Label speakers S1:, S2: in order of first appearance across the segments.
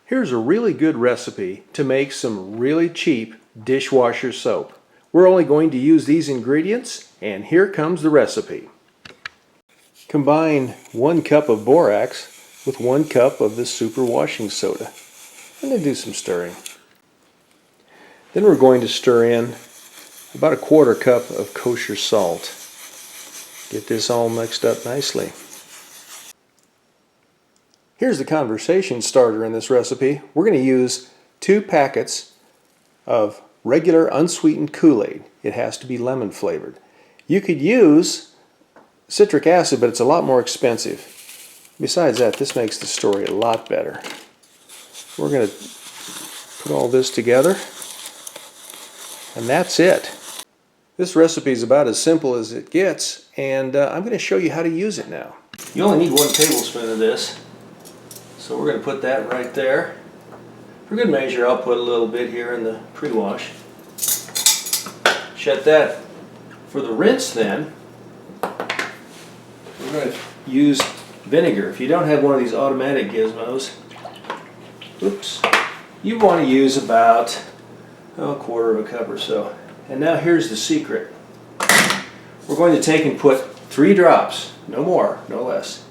S1: Here's a really good recipe to make some really cheap dishwasher soap. We're only going to use these ingredients, and here comes the recipe. Combine 1 cup of borax with 1 cup of the super washing soda, and then do some stirring. Then we're going to stir in about a 1/4 cup of kosher salt. Get this all mixed up nicely. Here's the conversation starter in this recipe. We're going to use 2 packets of regular unsweetened Kool-Aid. It has to be lemon flavored. You could use citric acid, but it's a lot more expensive. Besides that, this makes the story a lot better. We're going to put all this together, and that's it. This recipe is about as simple as it gets, and I'm going to show you how to use it now. You only need 1 tablespoon of this. So we're going to put that right there. For good measure, I'll put a little bit here in the pre-wash. Shut that. For the rinse then, we're going to use vinegar. If you don't have one of these automatic gizmos, oops, you want to use about a 1/4 cup or so. And now here's the secret. We're going to take and put 3 drops, no more, no less,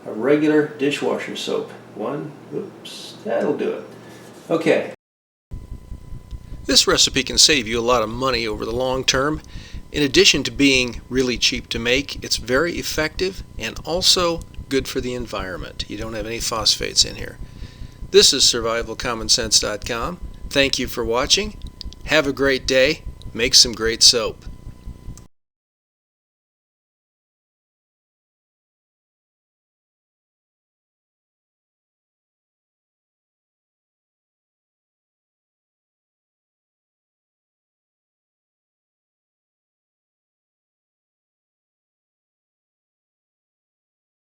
S1: of regular dishwasher soap. 1, oops, that'll do it. Okay. This recipe can save you a lot of money over the long term. In addition to being really cheap to make, it's very effective and also good for the environment. You don't have any phosphates in here. This is survivalcommonsense.com. Thank you for watching. Have a great day. Make some great soap.